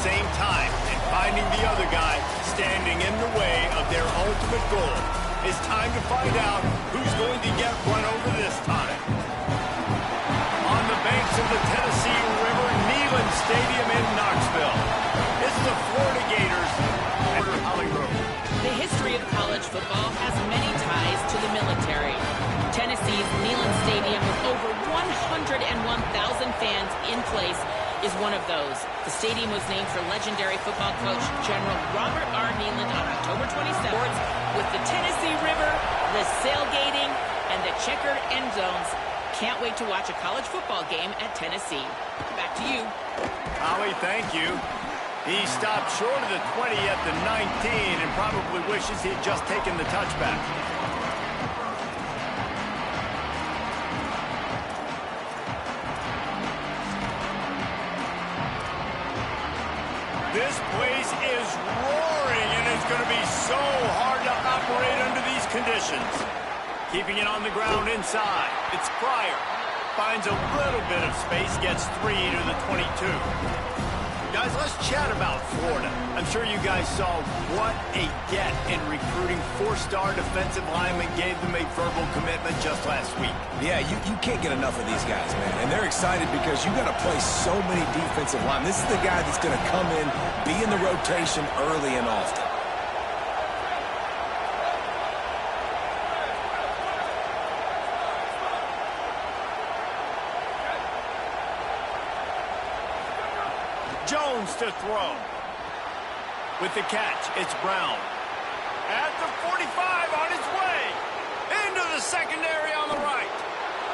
same time and finding the other guy standing in the way of their ultimate goal. It's time to find out who's going to get run over this time. On the banks of the Tennessee River, Neyland Stadium in Knoxville. It's the Florida Gators and Hollywood. The history of college football has many ties to the military. Tennessee's Neyland Stadium with over 101,000 fans in place is one of those. The stadium was named for legendary football coach General Robert R. Neyland on October 27th. With the Tennessee River, the sailgating, and the checkered end zones, can't wait to watch a college football game at Tennessee. Back to you. Howie, thank you. He stopped short of the 20 at the 19 and probably wishes he'd just taken the touchback. This place is roaring, and it's going to be so hard to operate under these conditions. Keeping it on the ground inside. It's Pryor. Finds a little bit of space, gets 3 to the 22. Guys, let's chat about Florida. I'm sure you guys saw what a get in recruiting. 4-star defensive linemen gave them a verbal commitment just last week. Yeah, you can't get enough of these guys, man. And they're excited because you got to play so many defensive linemen. This is the guy that's going to come in, be in the rotation early and often. Jones to throw. With the catch, it's Brown. At the 45 on his way. Into the secondary on the right.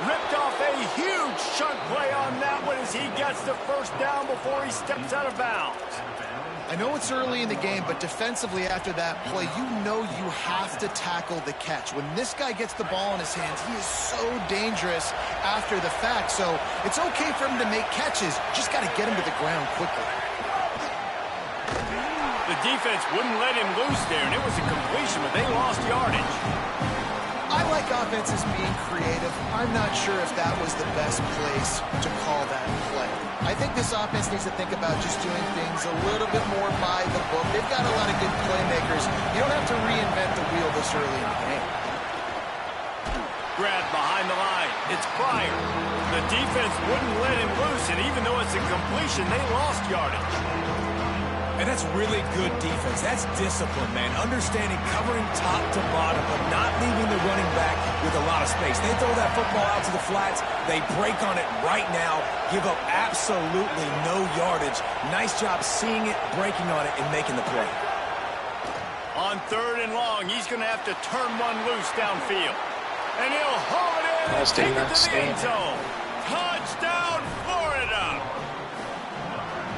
Ripped off a huge chunk play on that one as he gets the first down before he steps out of bounds. I know it's early in the game, but defensively after that play, you know you have to tackle the catch. When this guy gets the ball in his hands, he is so dangerous after the fact. So it's okay for him to make catches. Just got to get him to the ground quickly. The defense wouldn't let him loose there, and it was a completion, but they lost yardage. I like offenses being creative. I'm not sure if that was the best place to call that play. I think this offense needs to think about just doing things a little bit more by the book. They've got a lot of good playmakers. You don't have to reinvent the wheel this early in the game. Grab behind the line. It's Pryor. The defense wouldn't let him loose, and even though it's a completion, they lost yardage. And that's really good defense. That's discipline, man. Understanding, covering top to bottom, but not leaving the running back with a lot of space. They throw that football out to the flats. They break on it right now, give up absolutely no yardage. Nice job seeing it, breaking on it, and making the play. On 3rd and long, he's going to have to turn one loose downfield. And he'll haul it in and take it to the end zone. Touchdown, Florida!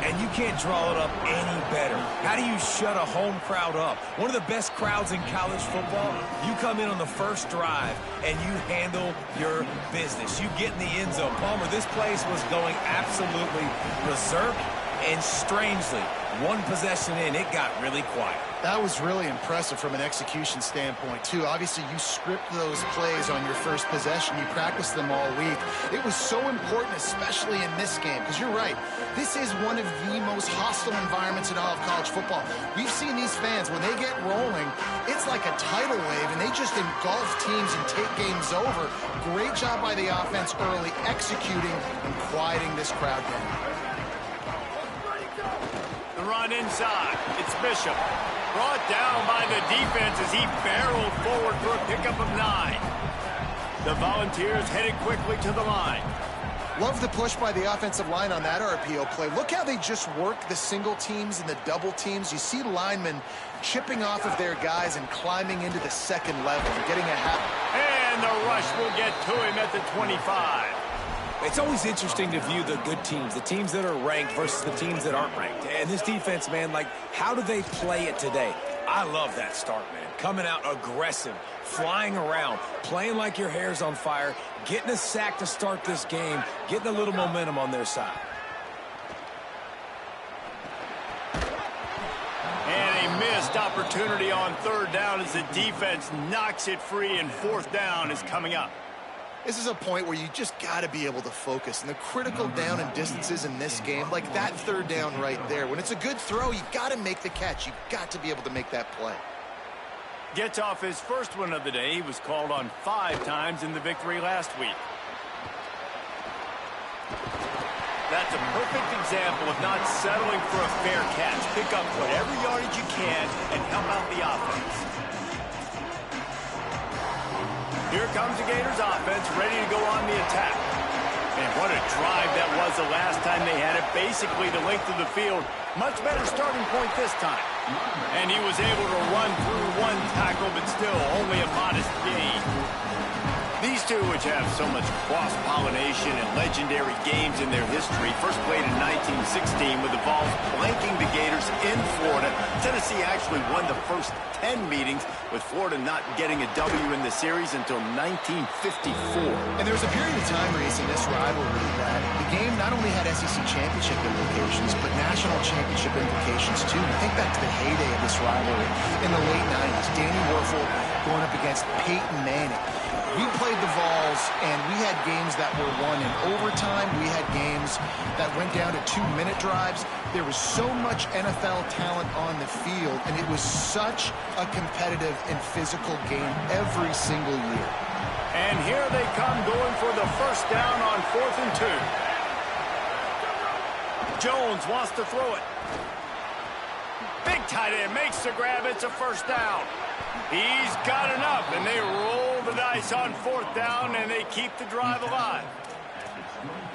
And you can't draw it up any better. How do you shut a home crowd up? One of the best crowds in college football. You come in on the first drive, and you handle your business. You get in the end zone. Palmer, this place was going absolutely berserk, and strangely, one possession in, it got really quiet. That was really impressive from an execution standpoint, too. Obviously, you script those plays on your first possession. You practice them all week. It was so important, especially in this game, because you're right. This is one of the most hostile environments in all of college football. We've seen these fans, when they get rolling, it's like a tidal wave, and they just engulf teams and take games over. Great job by the offense early, executing and quieting this crowd down. The run inside. It's Bishop. Brought down by the defense as he barreled forward for a pickup of 9. The Volunteers headed quickly to the line. Love the push by the offensive line on that RPO play. Look how they just work the single teams and the double teams. You see linemen chipping off of their guys and climbing into the second level and getting a half. And the rush will get to him at the 25. It's always interesting to view the good teams, the teams that are ranked versus the teams that aren't ranked. And this defense, man, like, how do they play it today? I love that start, man. Coming out aggressive, flying around, playing like your hair's on fire, getting a sack to start this game, getting a little momentum on their side. And a missed opportunity on 3rd down as the defense knocks it free, and 4th down is coming up. This is a point where you just got to be able to focus. And the critical down and distances in this game, like that third down right there, when it's a good throw, you got to make the catch. You got to be able to make that play. Gets off his first one of the day. He was called on 5 times in the victory last week. That's a perfect example of not settling for a fair catch. Pick up whatever yardage you can and help out the offense. Here comes the Gators offense, ready to go on the attack. And what a drive that was the last time they had it. Basically the length of the field. Much better starting point this time. And he was able to run through 1 tackle, but still only a modest gain. These two, which have so much cross-pollination and legendary games in their history, first played in 1916 with the Vols blanking the Gators in Florida. Tennessee actually won the first 10 meetings, with Florida not getting a W in the series until 1954. And there was a period of time, Reese, in this rivalry that the game not only had SEC championship implications, but national championship implications too. Think back to the heyday of this rivalry in the late 90s. Danny Werfel going up against Peyton Manning. We played the Vols, and we had games that were won in overtime. We had games that went down to 2-minute drives. There was so much NFL talent on the field, and it was such a competitive and physical game every single year. And here they come going for the first down on 4th and 2. Jones wants to throw it. Big tight end makes the grab. It's a first down. He's got enough, and they roll the dice on 4th down, and they keep the drive alive.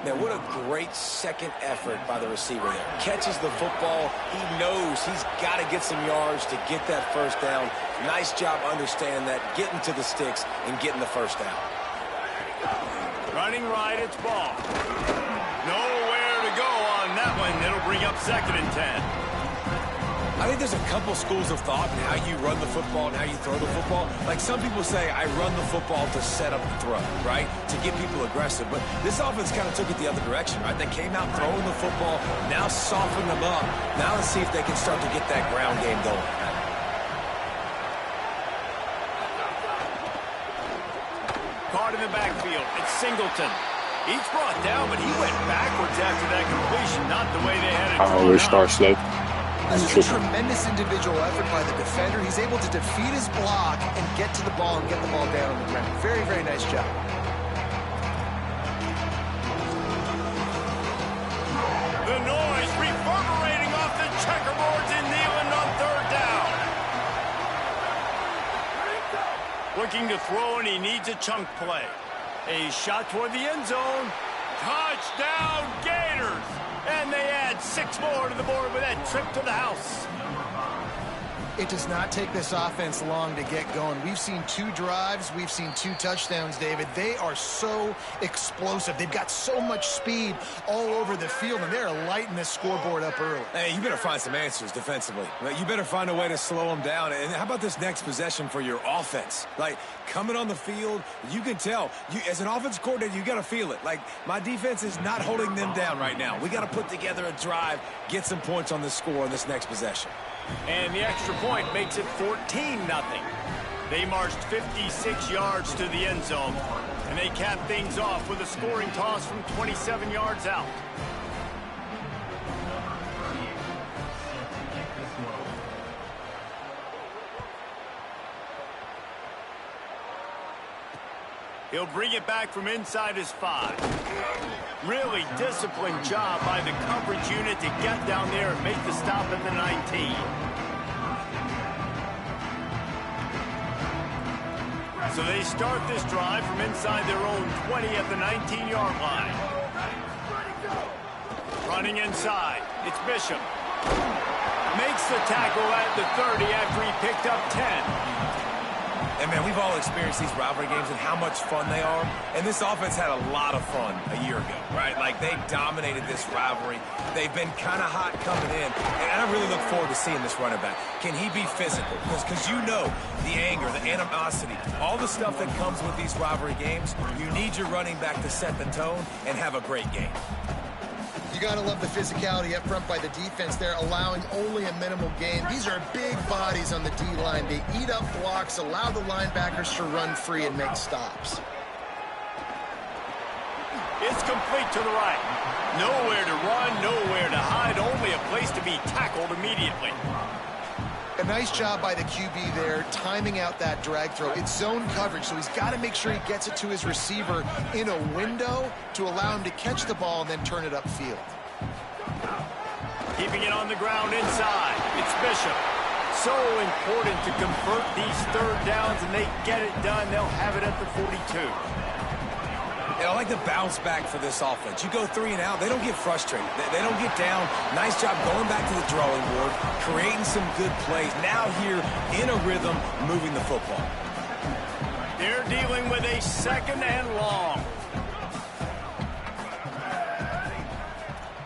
Now, what a great second effort by the receiver there. Catches the football. He knows he's got to get some yards to get that first down. Nice job understanding that, getting to the sticks and getting the first down. Running right, it's ball. Nowhere to go on that one. It'll bring up 2nd and 10. I think there's a couple schools of thought in how you run the football and how you throw the football. Like some people say, I run the football to set up the throw, right? To get people aggressive. But this offense kind of took it the other direction, right? They came out throwing the football, now soften them up. Now let's see if they can start to get that ground game going. Caught in the backfield. It's Singleton. He's brought down, but he went backwards after that completion. Not the way they had it. Always start slow. This is a tremendous individual effort by the defender. He's able to defeat his block and get to the ball and get the ball down on the ground. Very, very nice job. The noise reverberating off the checkerboards in Neyland on 3rd down. Looking to throw, and he needs a chunk play. A shot toward the end zone. Touchdown, Gators! And they add 6 more to the board with that trip to the house. It does not take this offense long to get going. We've seen 2 drives. We've seen 2 touchdowns, David. They are so explosive. They've got so much speed all over the field, and they're lighting this scoreboard up early. Hey, you better find some answers defensively. You better find a way to slow them down. And how about this next possession for your offense? Like, coming on the field, you can tell. As an offense coordinator, you got to feel it. Like, my defense is not holding them down right now. We got to put together a drive, get some points on the score on this next possession. And the extra point makes it 14-0. They marched 56 yards to the end zone, and they capped things off with a scoring toss from 27 yards out. He'll bring it back from inside his 5. Really disciplined job by the coverage unit to get down there and make the stop at the 19. So they start this drive from inside their own 20 at the 19-yard line. Running inside, it's Bishop. Makes the tackle at the 30 after he picked up 10. And, man, we've all experienced these rivalry games and how much fun they are. And this offense had a lot of fun a year ago, right? Like, they dominated this rivalry. They've been kind of hot coming in. And I really look forward to seeing this running back. Can he be physical? Because you know the anger, the animosity, all the stuff that comes with these rivalry games, you need your running back to set the tone and have a great game. You got to love the physicality up front by the defense there, allowing only a minimal gain. These are big bodies on the D-line. They eat up blocks, allow the linebackers to run free and make stops. It's complete to the right. Nowhere to run, nowhere to hide, only a place to be tackled immediately. A nice job by the QB there, timing out that drag throw. It's zone coverage, so he's got to make sure he gets it to his receiver in a window to allow him to catch the ball and then turn it upfield. Keeping it on the ground inside. It's Bishop. So important to convert these third downs, and they get it done. They'll have it at the 42. And I like the bounce back for this offense. You go 3 and out, they don't get frustrated. They don't get down. Nice job going back to the drawing board, creating some good plays. Now here in a rhythm, moving the football. They're dealing with a 2nd and long.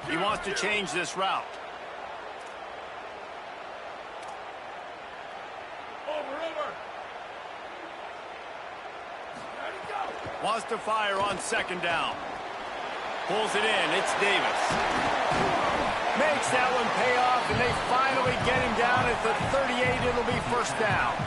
He wants to change this route. Wants to fire on 2nd down. Pulls it in. It's Davis. Makes that one pay off, and they finally get him down at the 38. It'll be 1st down.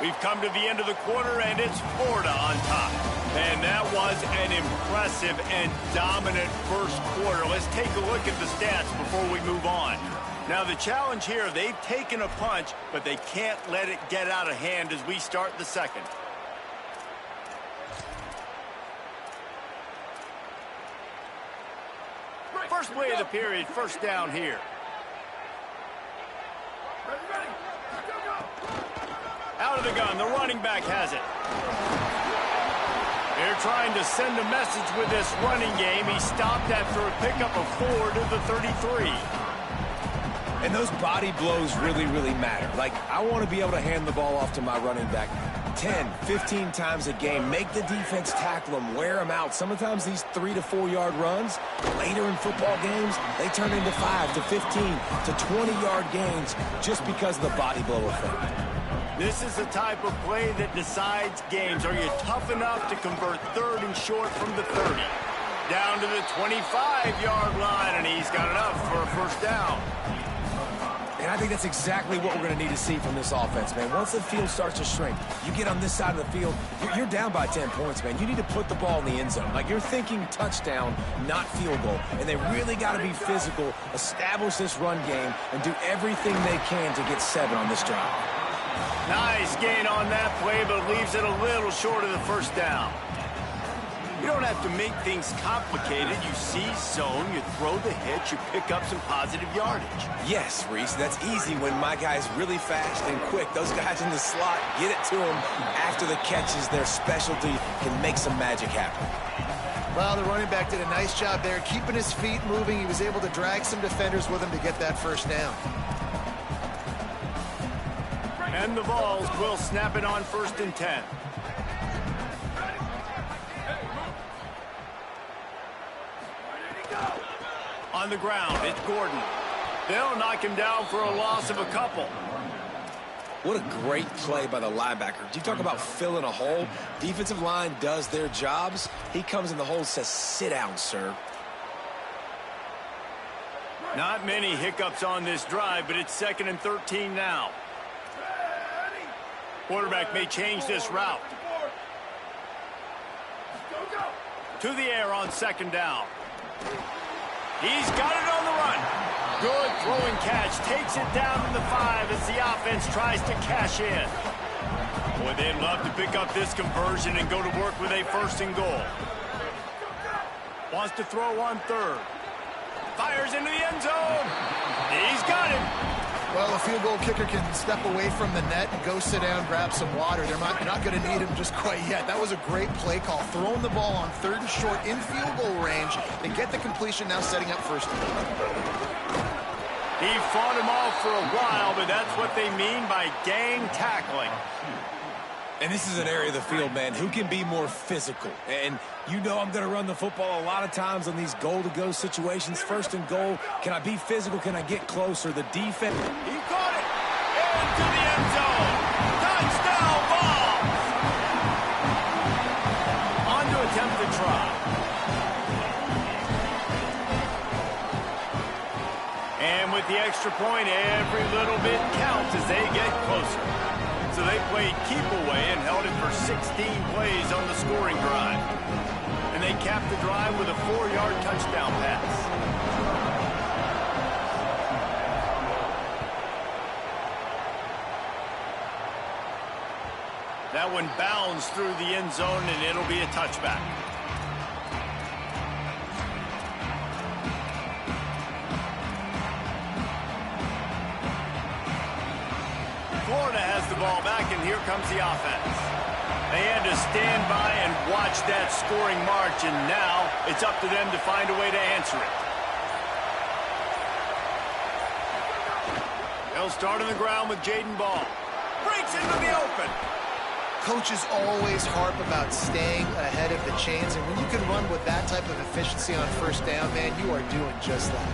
We've come to the end of the quarter, and it's Florida on top. And that was an impressive and dominant first quarter. Let's take a look at the stats before we move on. Now, the challenge here, they've taken a punch, but they can't let it get out of hand as we start the second. First play of the period, 1st down here. Out of the gun, the running back has it. They're trying to send a message with this running game. He stopped after a pickup of 4 to the 33. And those body blows really, really matter. Like, I want to be able to hand the ball off to my running back 10, 15 times a game. Make the defense tackle them, wear them out. Sometimes these 3 to 4 yard runs, later in football games, they turn into 5 to 15 to 20-yard gains just because of the body blow effect. This is the type of play that decides games. Are you tough enough to convert 3rd and short from the 30? Down to the 25-yard line, and he's got enough for a 1st down. And I think that's exactly what we're going to need to see from this offense, man. Once the field starts to shrink, you get on this side of the field, you're down by 10 points, man. You need to put the ball in the end zone. Like, you're thinking touchdown, not field goal. And they really got to be physical, establish this run game, and do everything they can to get 7 on this drive. Nice gain on that play, but leaves it a little short of the 1st down. You don't have to make things complicated. You see zone, you throw the hitch, you pick up some positive yardage. Yes, Reese, that's easy when my guy's really fast and quick. Those guys in the slot, get it to them after the catch is their specialty, can make some magic happen. Well, the running back did a nice job there, keeping his feet moving. He was able to drag some defenders with him to get that 1st down. And the Vols will snap it on 1st and 10. On the ground, it's Gordon. They'll knock him down for a loss of a couple. What a great play by the linebacker. You talk about filling a hole. Defensive line does their jobs. He comes in the hole and says, sit down, sir. Not many hiccups on this drive, but it's 2nd and 13 now. Quarterback may change this route. To the air on 2nd down. He's got it on the run. Good throwing catch. Takes it down to the 5 as the offense tries to cash in. Boy, they'd love to pick up this conversion and go to work with a 1st and goal. Wants to throw on 3rd. Fires into the end zone. He's got it. Well, a field goal kicker can step away from the net and go sit down, grab some water. They're not going to need him just quite yet. That was a great play call. Throwing the ball on 3rd and short in field goal range. They get the completion, now setting up 1st and goal. He fought him off for a while, but that's what they mean by gang tackling. And this is an area of the field, man, who can be more physical. And you know I'm going to run the football a lot of times on these goal-to-go situations. 1st and goal, can I be physical? Can I get closer? The defense. He caught it. Into the end zone. Touchdown ball. On to attempt the try. And with the extra point, every little bit counts as they get closer. So they played keep away and held it for 16 plays on the scoring drive. And they capped the drive with a 4-yard touchdown pass. That one bounds through the end zone, and it'll be a touchback. Florida has the ball back, and here comes the offense. They had to stand by and watch that scoring march, and now it's up to them to find a way to answer it. They'll start on the ground with Jaden Ball. Breaks into the open. Coaches always harp about staying ahead of the chains, and when you can run with that type of efficiency on first down, man, you are doing just that.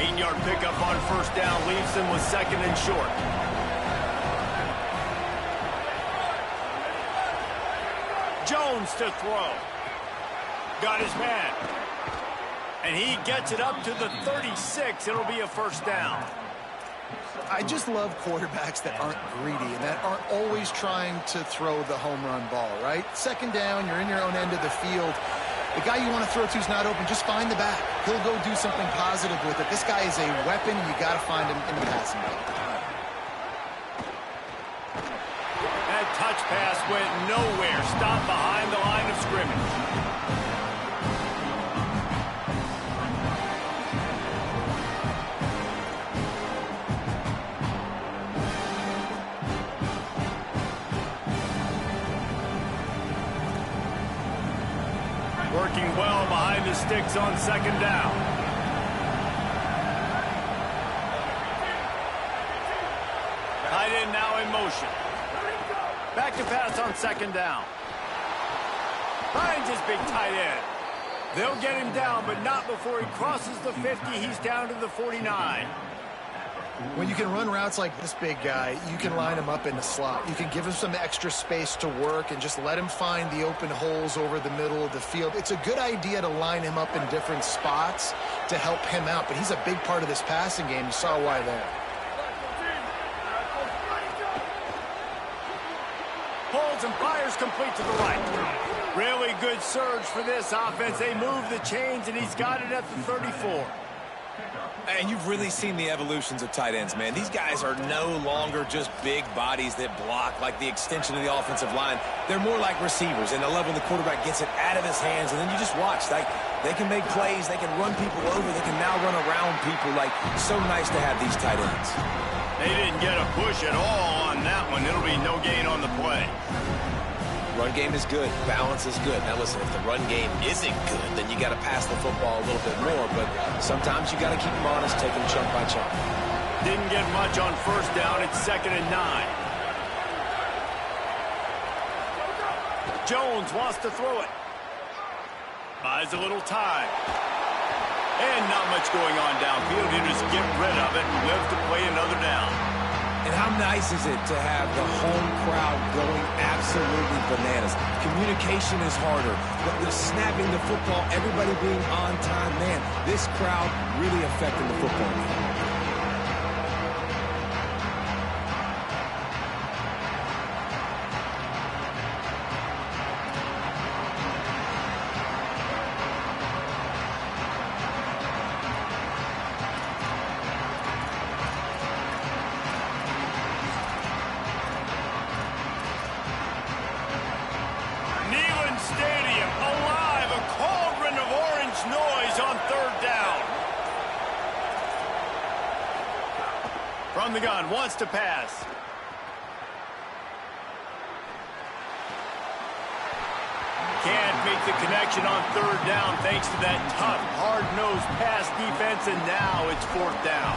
8-yard pickup on first down leaves them with 2nd and short. Jones to throw. Got his man. And he gets it up to the 36. It'll be a first down. I just love quarterbacks that aren't greedy and that aren't always trying to throw the home run ball, right? 2nd down, you're in your own end of the field. The guy you want to throw to is not open. Just find the back. He'll go do something positive with it. This guy is a weapon. You got to find him in the passing game. That touch pass went nowhere. Stopped behind the line of scrimmage. Working well behind the sticks on 2nd down. Tight end now in motion. Back to pass on 2nd down. Finds his big tight end. They'll get him down, but not before he crosses the 50. He's down to the 49. When you can run routes like this big guy, you can line him up in the slot. You can give him some extra space to work and just let him find the open holes over the middle of the field. It's a good idea to line him up in different spots to help him out, but he's a big part of this passing game. You saw why there. Holds and fires complete to the right. Really good surge for this offense. They move the chains, and he's got it at the 34. And you've really seen the evolutions of tight ends, man. These guys are no longer just big bodies that block like the extension of the offensive line. They're more like receivers, and the level the quarterback gets it out of his hands, and then you just watch. Like, they can make plays, they can run people over, they can now run around people. Like, so nice to have these tight ends. They didn't get a push at all on that one. It'll be no gain on the play. Run game is good. Balance is good. Now, listen, if the run game isn't good, then you got to pass the football a little bit more. But sometimes you got to keep them honest, take them chunk by chunk. Didn't get much on first down. It's 2nd and 9. Jones wants to throw it. Buys a little time. And not much going on downfield. You just get rid of it and live to play another down. And how nice is it to have the home crowd going absolutely bananas? Communication is harder. The snapping the football, everybody being on time. Man, this crowd really affecting the football game. Stadium alive, a cauldron of orange noise on 3rd down. From the gun, wants to pass. Can't make the connection on 3rd down thanks to that tough, hard-nosed pass defense, and now it's 4th down.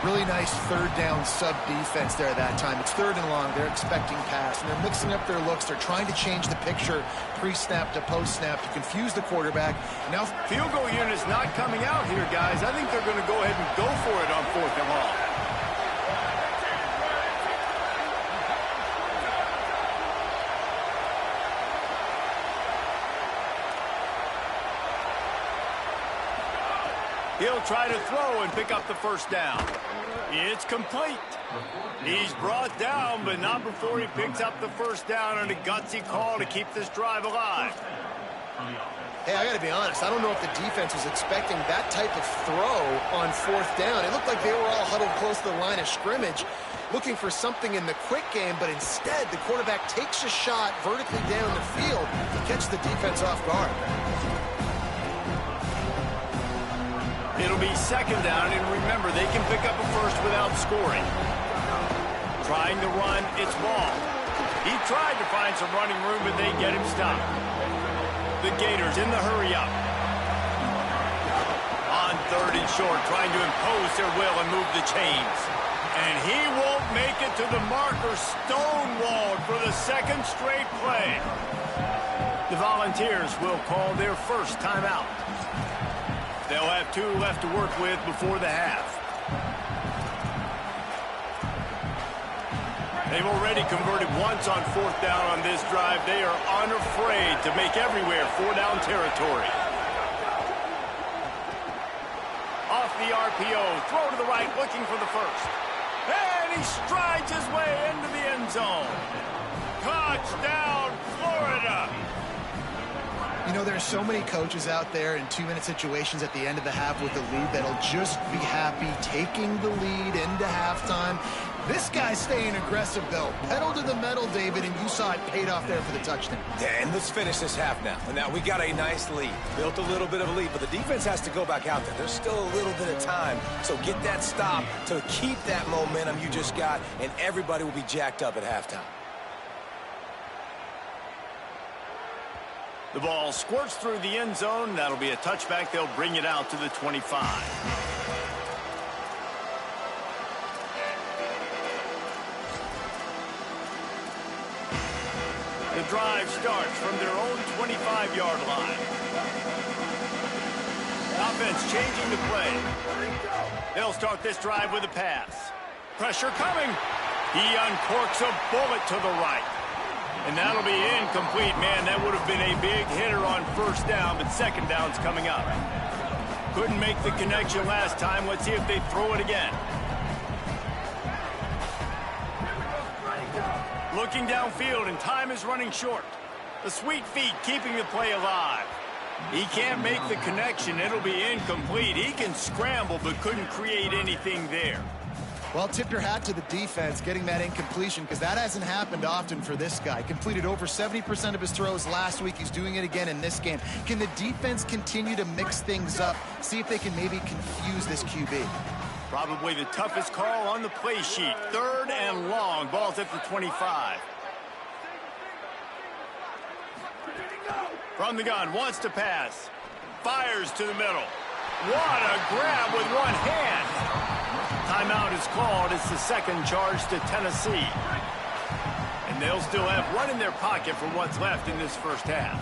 Really nice 3rd down sub-defense there that time. It's 3rd and long. They're expecting pass, and they're mixing up their looks. They're trying to change the picture pre-snap to post-snap to confuse the quarterback. Now, field goal unit's not coming out here, guys. I think they're going to go ahead and go for it on 4th and long. He'll try to throw and pick up the first down. It's complete. He's brought down, but not before he picks up the first down on a gutsy call to keep this drive alive. Hey, I got to be honest. I don't know if the defense was expecting that type of throw on fourth down. It looked like they were all huddled close to the line of scrimmage, looking for something in the quick game, but instead the quarterback takes a shot vertically down the field to catch the defense off guard. It'll be second down, and remember, they can pick up a first without scoring. Trying to run, it's ball. He tried to find some running room, but they get him stopped. The Gators in the hurry-up. On third and short, trying to impose their will and move the chains. And he won't make it to the marker, stonewalled for the second straight play. The Volunteers will call their first timeout. They'll have 2 left to work with before the half. They've already converted once on fourth down on this drive. They are unafraid to make everywhere 4-down territory. Off the RPO, throw to the right, looking for the first. And he strides his way into the end zone. Touchdown, Florida! You know, there's so many coaches out there in 2-minute situations at the end of the half with the lead that'll just be happy taking the lead into halftime. This guy's staying aggressive, though. Pedal to the metal, David, and you saw it paid off there for the touchdown. And let's finish this half now. And now we got a nice lead. Built a little bit of a lead, but the defense has to go back out there. There's still a little bit of time. So get that stop to keep that momentum you just got, and everybody will be jacked up at halftime. The ball squirts through the end zone. That'll be a touchback. They'll bring it out to the 25. The drive starts from their own 25-yard line. Offense changing the play. They'll start this drive with a pass. Pressure coming. He uncorks a bullet to the right. And that'll be incomplete. Man, that would have been a big hitter on first down, but second down's coming up. Couldn't make the connection last time. Let's see if they throw it again. Looking downfield, and time is running short. The sweet feet keeping the play alive. He can't make the connection. It'll be incomplete. He can scramble, but couldn't create anything there. Well, tip your hat to the defense getting that incompletion, because that hasn't happened often for this guy. Completed over 70% of his throws last week. He's doing it again in this game. Can the defense continue to mix things up, see if they can maybe confuse this QB? Probably the toughest call on the play sheet. Third and long. Ball's at the 25. From the gun, wants to pass. Fires to the middle. What a grab with one hand. Timeout is called. It's the second charge to Tennessee. And they'll still have one in their pocket for what's left in this first half.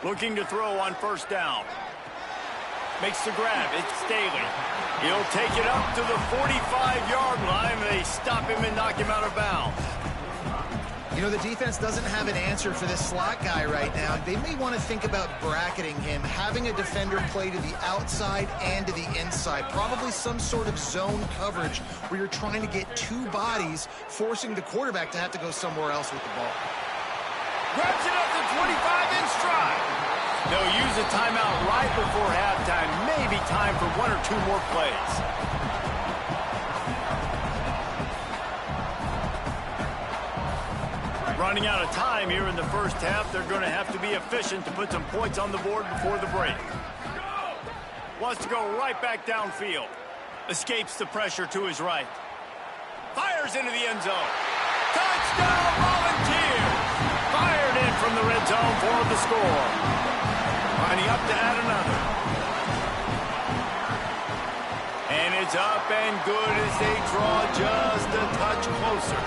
Looking to throw on first down. Makes the grab. It's Staley. He'll take it up to the 45-yard line. They stop him and knock him out of bounds. You know, the defense doesn't have an answer for this slot guy right now. They may want to think about bracketing him, having a defender play to the outside and to the inside. Probably some sort of zone coverage where you're trying to get 2 bodies, forcing the quarterback to have to go somewhere else with the ball. Grabs it up to 25 in stride. They'll use a timeout right before halftime. Maybe time for 1 or 2 more plays. Running out of time here in the first half. They're going to have to be efficient to put some points on the board before the break. Wants to go right back downfield. Escapes the pressure to his right. Fires into the end zone. Touchdown, Volunteers! Fired in from the red zone for the score. Lining up to add another. And it's up and good as they draw just a touch closer.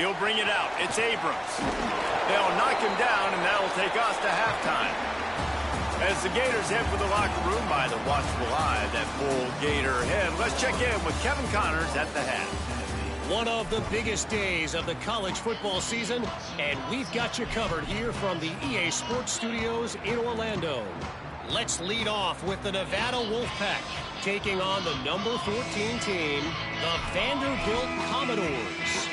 He'll bring it out. It's Abrams. They'll knock him down, and that'll take us to halftime. As the Gators head for the locker room by the watchful eye, that full Gator head. Let's check in with Kevin Connors at the head. One of the biggest days of the college football season, and we've got you covered here from the EA Sports Studios in Orlando. Let's lead off with the Nevada Wolfpack, taking on the number 14 team, the Vanderbilt Commodores.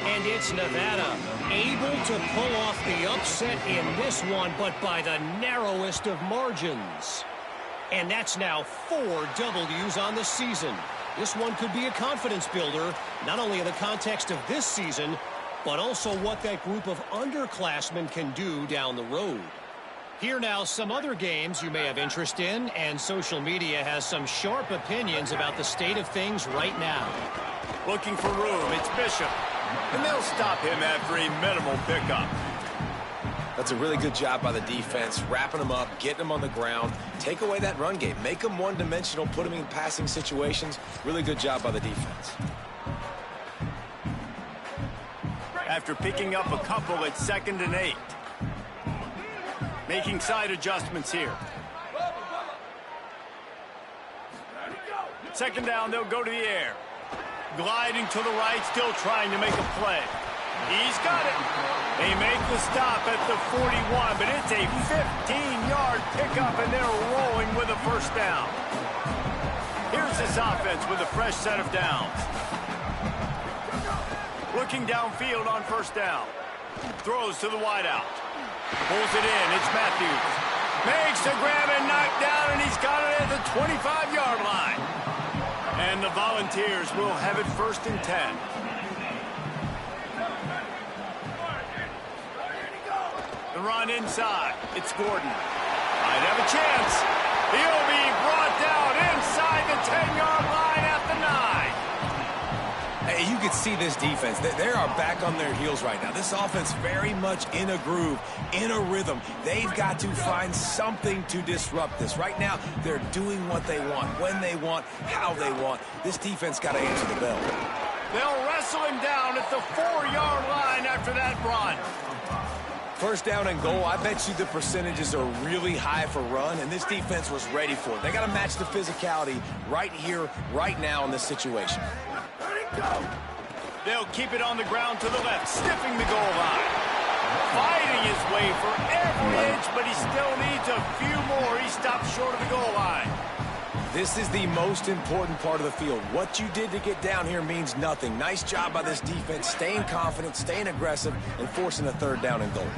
And it's Nevada able to pull off the upset in this one, but by the narrowest of margins. And that's now 4 W's on the season. This one could be a confidence builder, not only in the context of this season, but also what that group of underclassmen can do down the road. Here now, some other games you may have interest in, and social media has some sharp opinions about the state of things right now. Looking for room, it's Bishop. And they'll stop him after a minimal pickup. That's a really good job by the defense, wrapping them up, getting them on the ground, take away that run game, make them one-dimensional, put them in passing situations. Really good job by the defense. After picking up a couple, it's 2nd and 8. Making side adjustments here. 2nd down, they'll go to the air. Gliding to the right, still trying to make a play. He's got it. They make the stop at the 41, but it's a 15-yard pickup, and they're rolling with a first down. Here's this offense with a fresh set of downs. Looking downfield on first down. Throws to the wideout. Pulls it in. It's Matthews. Makes the grab and knocked down, and he's got it at the 25-yard line. And the Volunteers will have it 1st and 10. The run inside. It's Gordon. Might have a chance. He'll be brought down inside the 10-yard line at the 9. Hey, you can see this defense. They are back on their heels right now. This offense very much in a groove, in a rhythm. They've got to find something to disrupt this. Right now, they're doing what they want, when they want, how they want. This defense got to answer the bell. They'll wrestle him down at the 4-yard line after that run. 1st down and goal, I bet you the percentages are really high for run, and this defense was ready for it. They got to match the physicality right here, right now in this situation. They'll keep it on the ground to the left, sniffing the goal line. Fighting his way for every inch, but he still needs a few more. He stops short of the goal line. This is the most important part of the field. What you did to get down here means nothing. Nice job by this defense, staying confident, staying aggressive, and forcing a 3rd down and goal.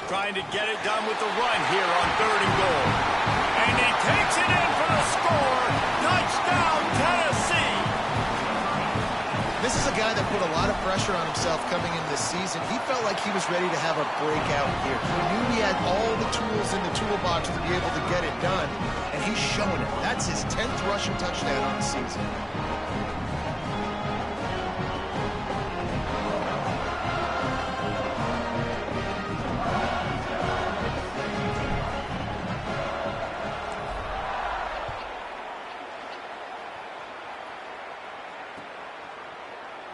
Trying to get it done with the run here on 3rd and goal. And he takes it in for the score. Touchdown, Tennessee. This is a guy that put a lot of pressure on himself coming into this season. He felt like he was ready to have a breakout here. He knew he had all the tools in the toolbox to be able to get it done, and he's showing it. That's his 10th rushing touchdown on the season.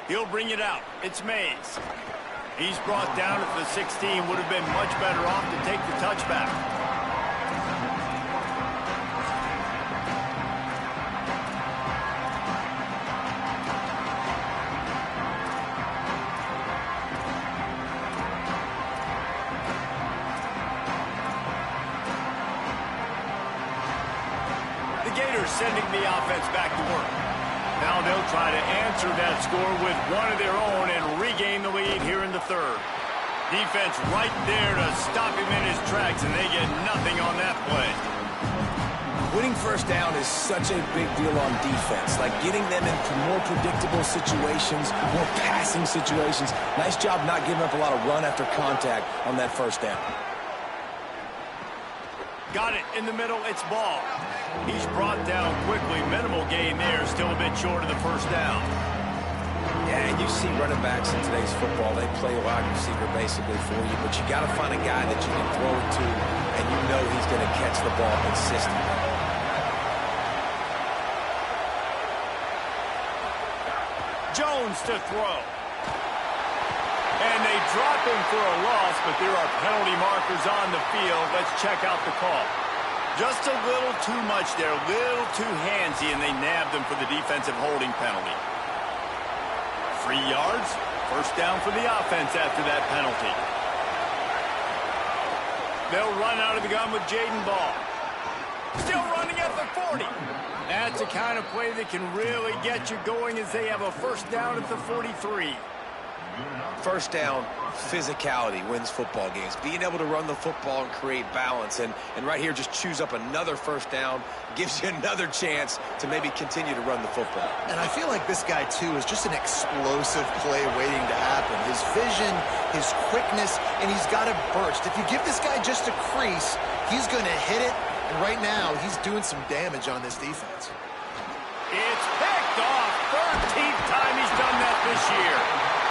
He'll bring it out. It's Mays. He's brought down at the 16. Would have been much better off to take the touchback. The Gators sending the offense back to work. Now they'll try to answer that score with one of their own and regain the lead here in the 3rd. Defense right there to stop him in his tracks, and they get nothing on that play. Winning 1st down is such a big deal on defense, like getting them into more predictable situations, more passing situations. Nice job not giving up a lot of run after contact on that 1st down. Got it in the middle. It's Ball. He's brought down quickly. Minimal gain there. Still a bit short of the 1st down. Yeah, and you see running backs in today's football. They play a wide receiver basically for you, but you got to find a guy that you can throw it to, and you know he's going to catch the ball consistently. Jones to throw. And they drop him for a loss, but there are penalty markers on the field. Let's check out the call. Just a little too much there, a little too handsy, and they nabbed him for the defensive holding penalty. 3 yards, first down for the offense after that penalty. They'll run out of the gun with Jaden Ball. Still running at the 40. That's the kind of play that can really get you going as they have a first down at the 43. First down, physicality wins football games. Being able to run the football and create balance. And right here, just choose up another first down, gives you another chance to maybe continue to run the football. And I feel like this guy, too, is just an explosive play waiting to happen. His vision, his quickness, and he's got a burst. If you give this guy just a crease, he's going to hit it. And right now, he's doing some damage on this defense. It's picked off. 13th time he's done that this year.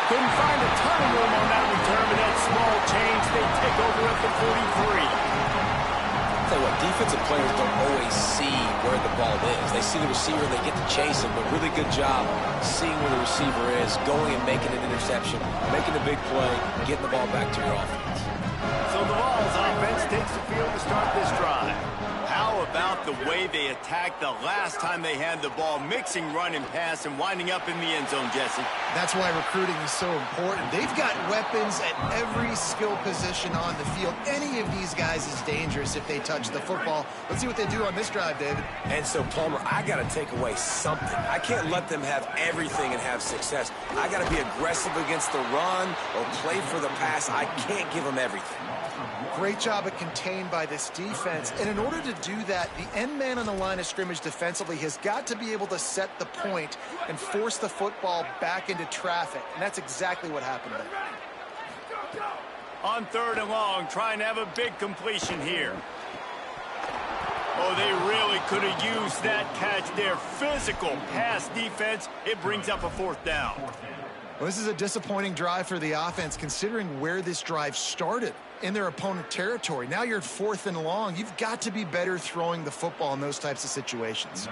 Couldn't find a ton of room on that return, but that small change, they take over at the 43. I'll tell you what, defensive players don't always see where the ball is. They see the receiver, they get to chase him, but really good job seeing where the receiver is, going and making an interception, making a big play, getting the ball back to your offense. So the Vols offense takes the field to start this drive. How about the way they attacked the last time they had the ball, mixing run and pass and winding up in the end zone, Jesse? That's why recruiting is so important. They've got weapons at every skill position on the field. Any of these guys is dangerous if they touch the football. Let's see what they do on this drive, David. And so, Palmer, I got to take away something. I can't let them have everything and have success. I got to be aggressive against the run or play for the pass. I can't give them everything. Great job at contained by this defense. And in order to do that, the end man on the line of scrimmage defensively has got to be able to set the point and force the football back into traffic. And that's exactly what happened there. On 3rd and long, trying to have a big completion here. Oh, they really could have used that catch there. Physical pass defense. It brings up a 4th down. Well, this is a disappointing drive for the offense, considering where this drive started in their opponent territory. Now you're at 4th and long. You've got to be better throwing the football in those types of situations.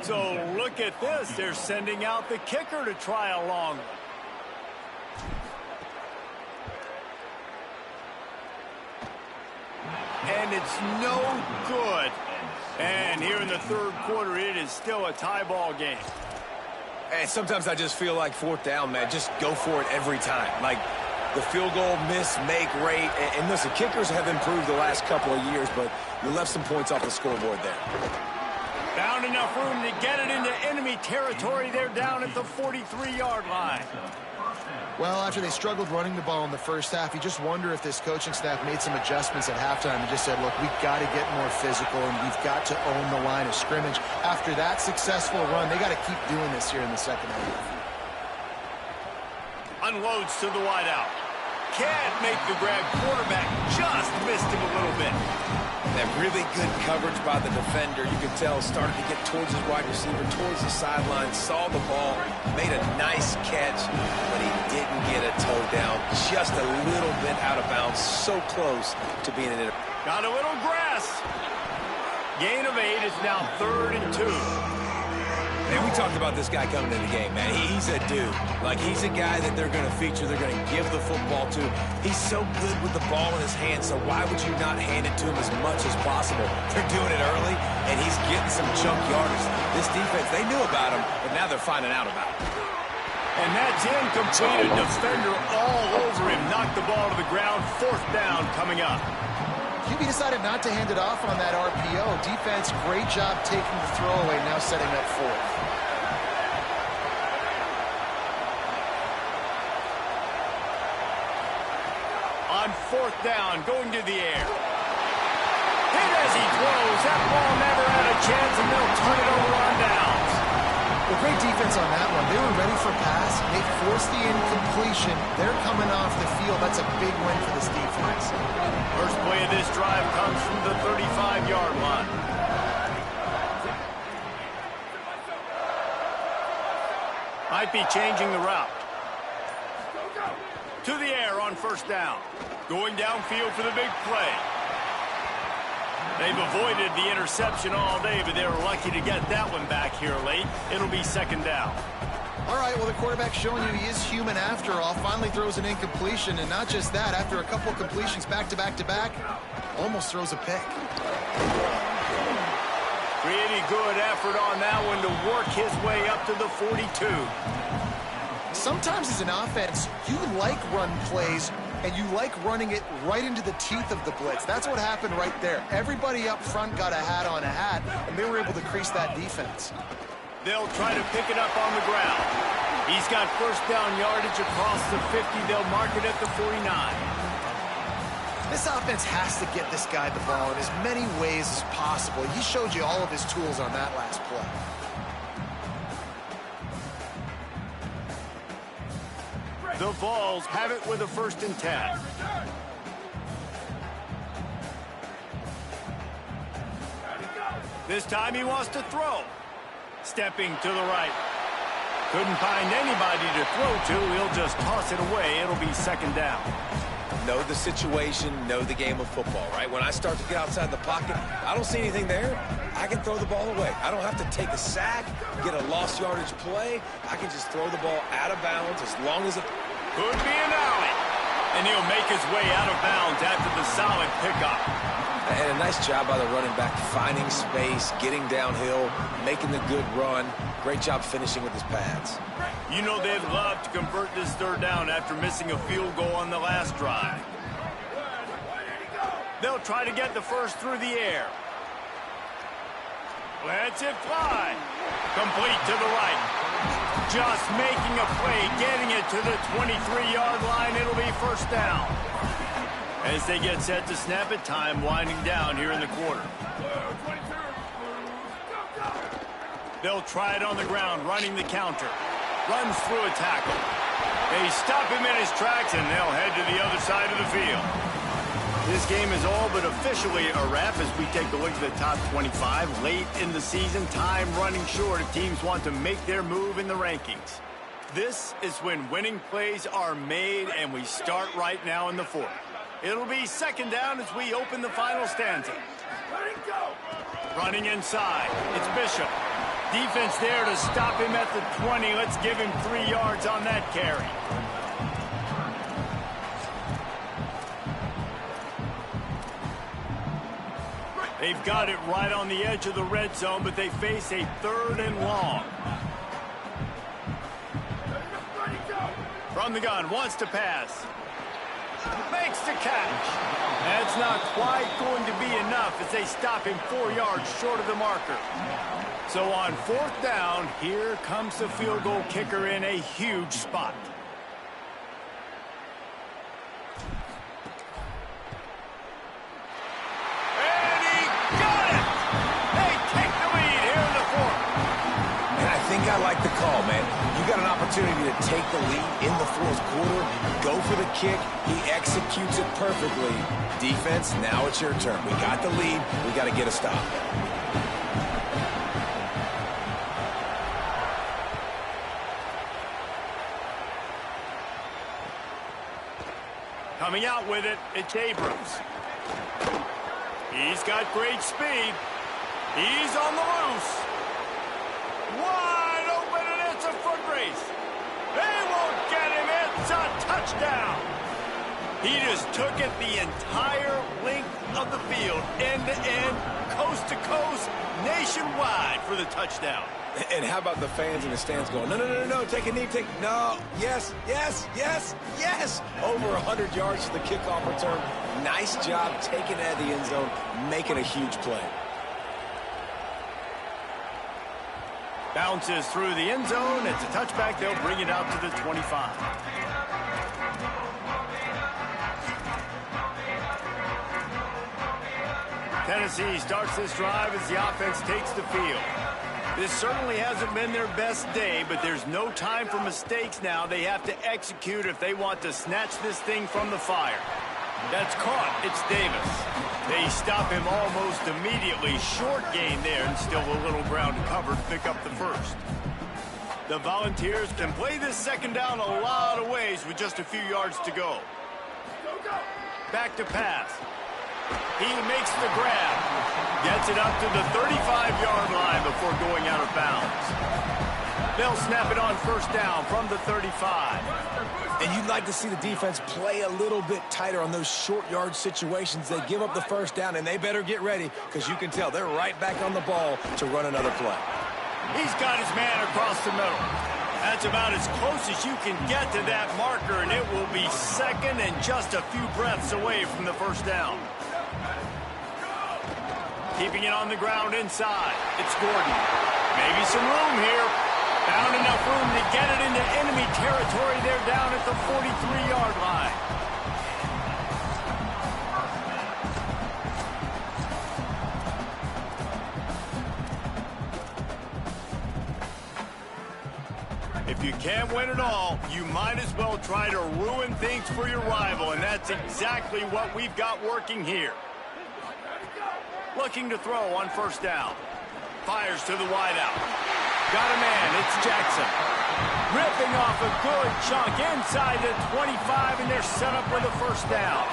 So look at this. They're sending out the kicker to try a long one. And it's no good. And here in the 3rd quarter, it is still a tie ball game. And sometimes I just feel like 4th down, man. Just go for it every time. Like the field goal, miss, make rate. And listen, kickers have improved the last couple of years, but you left some points off the scoreboard there. Found enough room to get it into enemy territory. They're down at the 43-yard line. Well, after they struggled running the ball in the first half, you just wonder if this coaching staff made some adjustments at halftime and just said, look, we've got to get more physical and we've got to own the line of scrimmage. After that successful run, they got to keep doing this here in the second half. Unloads to the wideout. Can't make the grab. Quarterback just missed him a little bit. That really good coverage by the defender, you could tell, started to get towards his wide receiver, towards the sideline, saw the ball, made a nice catch, but he didn't get a toe down. Just a little bit out of bounds, so close to being an interception. Got a little grass. Gain of 8 is now 3rd and 2. And we talked about this guy coming into the game, man. He's a dude. Like, he's a guy that they're going to feature, they're going to give the football to. He's so good with the ball in his hand, so why would you not hand it to him as much as possible? They're doing it early, and he's getting some junk yardage. This defense, they knew about him, but now they're finding out about him. And that's incomplete. A defender all over him. Knocked the ball to the ground. 4th down coming up. QB decided not to hand it off on that RPO. Defense, great job taking the throwaway, now setting up 4th. On 4th down, going to the air. Hit as he throws. That ball never had a chance, and they'll turn it over on downs. Well, great defense on that one. They were ready for pass. They forced the incompletion. They're coming off the field. That's a big win for this defense. First play of this drive comes from the 35-yard line. Might be changing the route. To the air on 1st down. Going downfield for the big play. They've avoided the interception all day, but they were lucky to get that one back here late. It'll be 2nd down. All right, well, the quarterback's showing you he is human after all. Finally throws an incompletion, and not just that, after a couple of completions back-to-back-to-back, almost throws a pick. Pretty good effort on that one to work his way up to the 42. Sometimes as an offense, you like run plays, and you like running it right into the teeth of the blitz. That's what happened right there. Everybody up front got a hat on a hat, and they were able to crease that defense. They'll try to pick it up on the ground. He's got first down yardage across the 50. They'll mark it at the 49. This offense has to get this guy the ball in as many ways as possible. He showed you all of his tools on that last play. The Vols have it with a 1st and 10. This time he wants to throw. Stepping to the right. Couldn't find anybody to throw to. He'll just toss it away. It'll be 2nd down. Know the situation, know the game of football, right? When I start to get outside the pocket, I don't see anything there. I can throw the ball away. I don't have to take a sack, get a lost yardage play. I can just throw the ball out of bounds as long as it... Could be an alley. And he'll make his way out of bounds after the solid pickup. And a nice job by the running back, finding space, getting downhill, making the good run. Great job finishing with his pads. You know they'd love to convert this 3rd down after missing a field goal on the last drive. They'll try to get the first through the air. Lets it fly. Complete to the right. Just making a play, getting it to the 23-yard line. It'll be 1st down. As they get set to snap it, time winding down here in the quarter. They'll try it on the ground, running the counter. Runs through a tackle. They stop him in his tracks, and they'll head to the other side of the field. This game is all but officially a wrap as we take a look at the top 25. Late in the season, time running short if teams want to make their move in the rankings. This is when winning plays are made, and we start right now in the 4th. It'll be 2nd down as we open the final stanza. Running inside, it's Bishop. Defense there to stop him at the 20. Let's give him 3 yards on that carry. They've got it right on the edge of the red zone, but they face a 3rd and long. From the gun, wants to pass. Makes the catch. That's not quite going to be enough as they stop him 4 yards short of the marker. So on 4th down, here comes the field goal kicker in a huge spot. And he got it! They take the lead here in the 4th. And I think I like the call, man. You got an opportunity to take the lead in the 4th quarter, go for the kick. He executes it perfectly. Defense, now it's your turn. We got the lead. We got to get a stop. Coming out with it, it's Abrams. He's got great speed. He's on the loose. Wide open, and it's a foot race. They won't get him. It's a touchdown. He just took it the entire length of the field, end to end, coast to coast, nationwide for the touchdown. And how about the fans in the stands going, no, no, no, no, take a knee, no, yes, yes, yes, yes. Over 100 yards to the kickoff return. Nice job taking it out of the end zone, making a huge play. Bounces through the end zone. It's a touchback. They'll bring it out to the 25. Tennessee starts this drive as the offense takes the field. This certainly hasn't been their best day, but there's no time for mistakes now. They have to execute if they want to snatch this thing from the fire. That's caught. It's Davis. They stop him almost immediately. Short gain there, and still a little ground to cover to pick up the first. The Volunteers can play this 2nd down a lot of ways with just a few yards to go. Back to pass. He makes the grab. Gets it up to the 35-yard line before going out of bounds. They'll snap it on first down from the 35. And you'd like to see the defense play a little bit tighter on those short yard situations. They give up the first down, and they better get ready because you can tell they're right back on the ball to run another play. He's got his man across the middle. That's about as close as you can get to that marker, and it will be second and just a few breaths away from the first down. Keeping it on the ground inside. It's Gordon. Maybe some room here. Found enough room to get it into enemy territory. They're down at the 43-yard line. If you can't win it all, you might as well try to ruin things for your rival, and that's exactly what we've got working here. Looking to throw on first down. Fires to the wideout. Got a man, it's Jackson. Ripping off a good chunk inside the 25, and they're set up with a first down.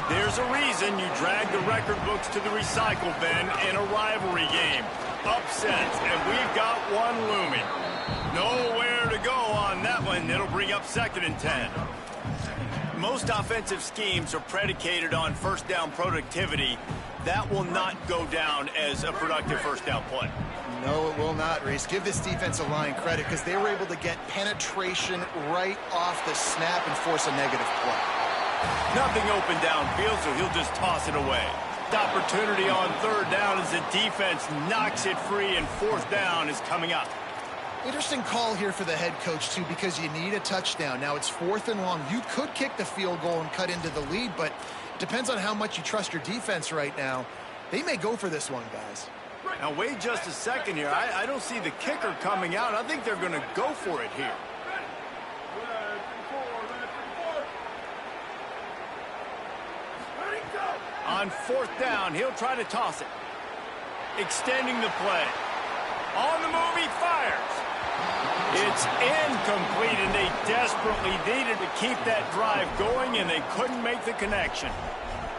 There's a reason you drag the record books to the recycle bin in a rivalry game. Upsets, and we've got one looming. Nowhere to go on that one. It'll bring up second and 10. Most offensive schemes are predicated on first down productivity. That will not go down as a productive first down play. No, it will not, Reese. Give this defensive line credit because they were able to get penetration right off the snap and force a negative play. Nothing open downfield, so he'll just toss it away. Opportunity on third down as the defense knocks it free, and fourth down is coming up. Interesting call here for the head coach, too, because you need a touchdown. Now, it's 4th and long. You could kick the field goal and cut into the lead, but it depends on how much you trust your defense right now. They may go for this one, guys. Now, wait just a second here. I don't see the kicker coming out. I think they're going to go for it here. On fourth down, he'll try to toss it. Extending the play. On the move, he fires. It's incomplete, and they desperately needed to keep that drive going, and they couldn't make the connection.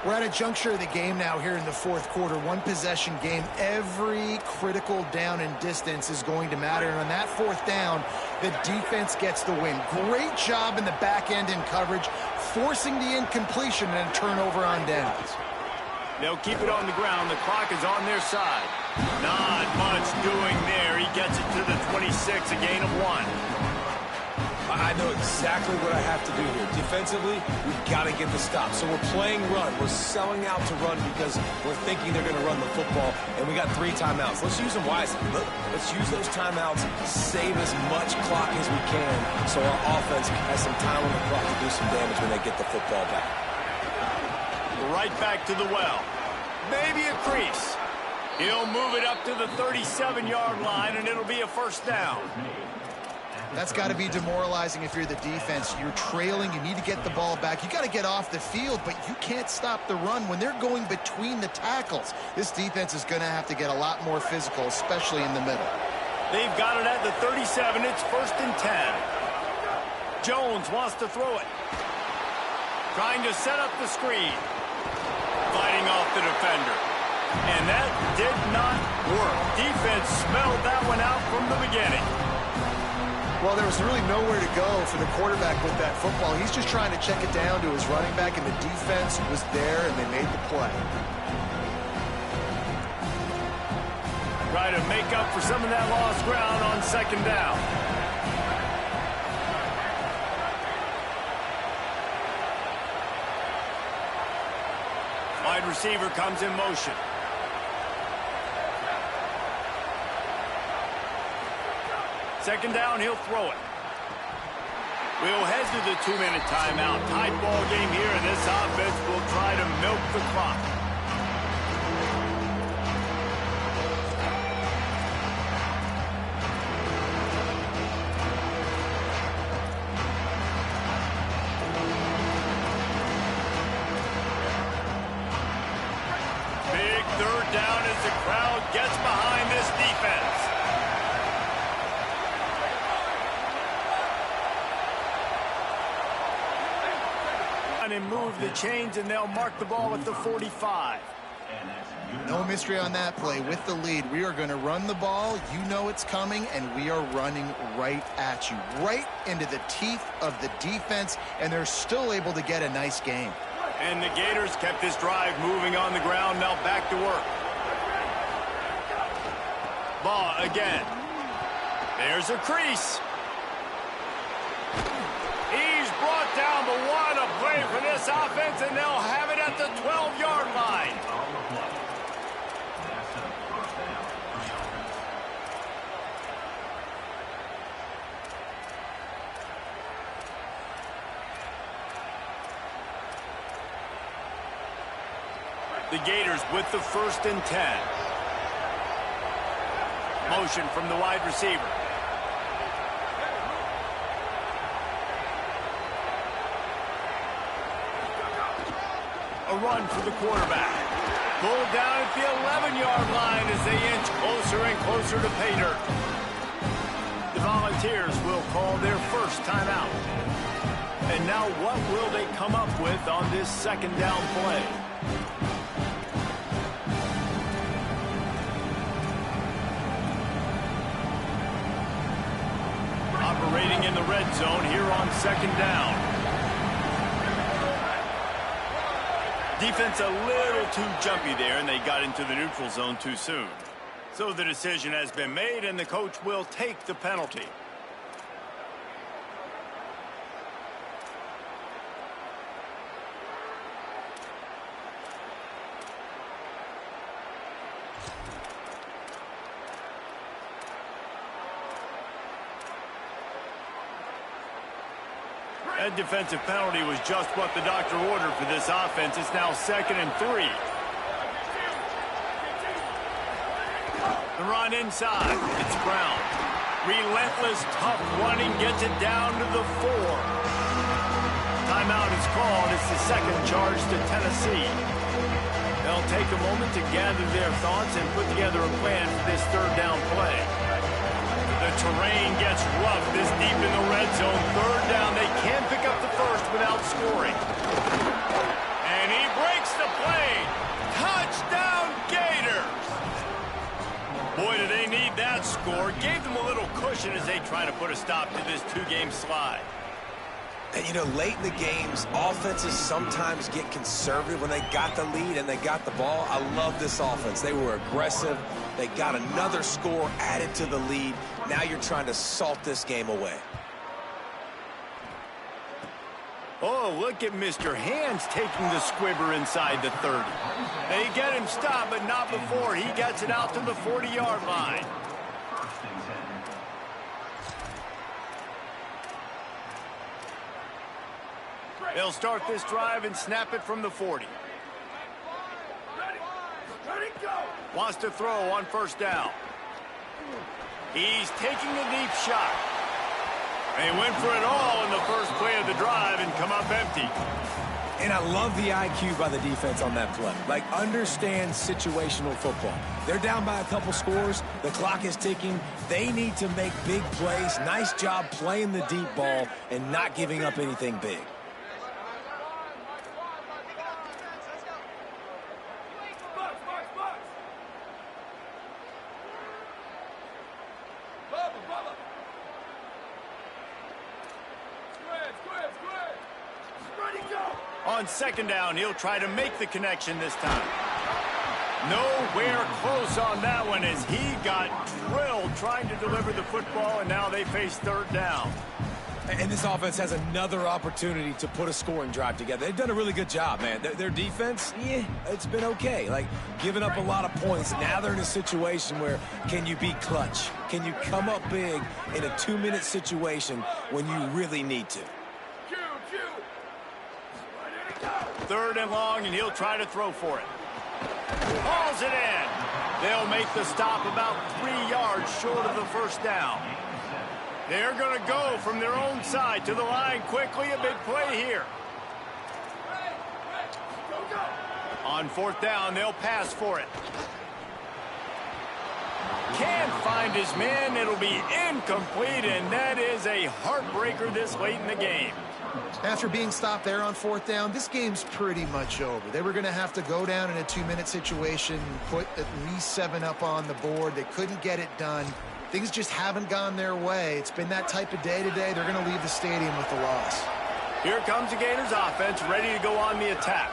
We're at a juncture of the game now here in the fourth quarter. One possession game. Every critical down and distance is going to matter. And on that fourth down, the defense gets the win. Great job in the back end in coverage, forcing the incompletion and a turnover on downs. They'll keep it on the ground. The clock is on their side. Not much doing there. He gets it to the 26, a gain of 1. I know exactly what I have to do here. Defensively, we've got to get the stop. So we're playing run. We're selling out to run because we're thinking they're going to run the football, and we got 3 timeouts. Let's use them wisely. Let's use those timeouts, save as much clock as we can so our offense has some time on the clock to do some damage when they get the football back. Right back to the well. Maybe a crease. He'll move it up to the 37-yard line, and it'll be a first down. That's got to be demoralizing if you're the defense. You're trailing. You need to get the ball back. You got to get off the field, but you can't stop the run when they're going between the tackles. This defense is going to have to get a lot more physical, especially in the middle. They've got it at the 37. It's first and 10. Jones wants to throw it. Trying to set up the screen. Fighting off the defender. And that did not work. Defense smelled that one out from the beginning. Well, there was really nowhere to go for the quarterback with that football. He's just trying to check it down to his running back, and the defense was there, and they made the play. Try to make up for some of that lost ground on second down. Wide receiver comes in motion. Second down, he'll throw it. We'll head to the 2-minute timeout. Tight ball game here, and this offense will try to milk the clock. Big third down as the crowd gets behind this defense. And move the chains, and they'll mark the ball at the 45. No mystery on that play. With the lead, we are going to run the ball. You know it's coming, and we are running right at you, right into the teeth of the defense, and they're still able to get a nice game. And the Gators kept this drive moving on the ground. Now back to work. Ball again. There's a crease. He's brought down, but what a play for this offense, and they'll have it at the 12-yard line. The Gators with the 1st and 10. Motion from the wide receiver. A run for the quarterback. Pulled down at the 11-yard line as they inch closer and closer to pay dirt. The Volunteers will call their first timeout. And now what will they come up with on this 2nd down play? Operating in the red zone here on 2nd down. Defense a little too jumpy there, and they got into the neutral zone too soon. So the decision has been made, and the coach will take the penalty. That defensive penalty was just what the doctor ordered for this offense. It's now 2nd and 3. The run inside. It's Brown. Relentless, tough running gets it down to the 4. Timeout is called. It's the 2nd charge to Tennessee. They'll take a moment to gather their thoughts and put together a plan for this 3rd down play. The terrain gets rough this deep in the red zone. 3rd down. They can't pick up the first without scoring. And he breaks the play. Touchdown, Gators. Boy, do they need that score. Gave them a little cushion as they try to put a stop to this 2-game slide. And, you know, late in the games, offenses sometimes get conservative when they got the lead and they got the ball. I love this offense. They were aggressive. They got another score added to the lead. Now you're trying to salt this game away. Oh, look at Mr. Hands taking the squibber inside the 30. They get him stopped, but not before he gets it out to the 40-yard line. They'll start this drive and snap it from the 40. Ready, go. Wants to throw on 1st down. He's taking a deep shot. They went for it all in the first play of the drive and come up empty. And I love the IQ by the defense on that play. Like, understand situational football. They're down by a couple scores. The clock is ticking. They need to make big plays. Nice job playing the deep ball and not giving up anything big. On 2nd down, he'll try to make the connection this time. Nowhere close on that one as he got drilled trying to deliver the football, and now they face 3rd down. And this offense has another opportunity to put a scoring drive together. They've done a really good job, man. Their defense, yeah, it's been okay. Like, giving up a lot of points. Now they're in a situation where can you be clutch? Can you come up big in a 2-minute situation when you really need to? 3rd and long, and he'll try to throw for it. Hauls it in. They'll make the stop about 3 yards short of the 1st down. They're going to go from their own side to the line quickly. A big play here. On 4th down, they'll pass for it. Can't find his man. It'll be incomplete, and that is a heartbreaker this late in the game. After being stopped there on 4th down, this game's pretty much over. They were going to have to go down in a 2-minute situation, put at least 7 up on the board. They couldn't get it done. Things just haven't gone their way. It's been that type of day today. They're going to leave the stadium with the loss. Here comes the Gators offense, ready to go on the attack.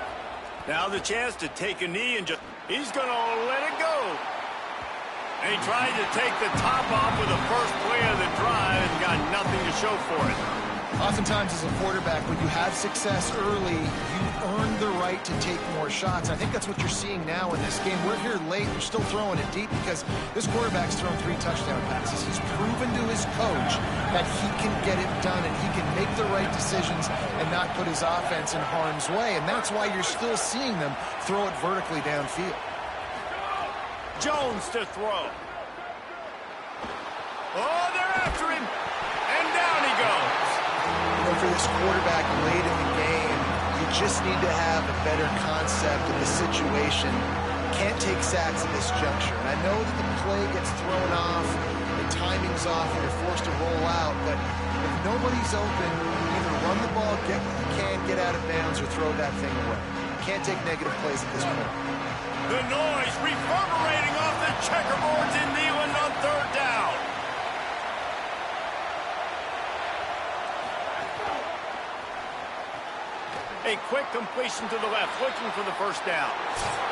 Now the chance to take a knee and he's going to let it go. And he tried to take the top off with the first play of the drive and got nothing to show for it. Oftentimes as a quarterback, when you have success early, you earn the right to take more shots. I think that's what you're seeing now in this game. We're here late. They're still throwing it deep because this quarterback's thrown 3 touchdown passes. He's proven to his coach that he can get it done and he can make the right decisions and not put his offense in harm's way. And that's why you're still seeing them throw it vertically downfield. Jones to throw. Oh, they're after him. And down he goes. For this quarterback late in the game, you just need to have a better concept of the situation. Can't take sacks at this juncture. And I know that the play gets thrown off, the timing's off, and you're forced to roll out, but if nobody's open, either run the ball, get what you can, get out of bounds, or throw that thing away. Can't take negative plays at this point. The noise reverberating off the checkerboards in Neyland on 3rd down. A quick completion to the left, looking for the first down.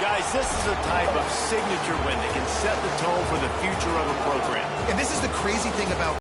Guys, this is a type of signature win that can set the tone for the future of a program. And this is the crazy thing about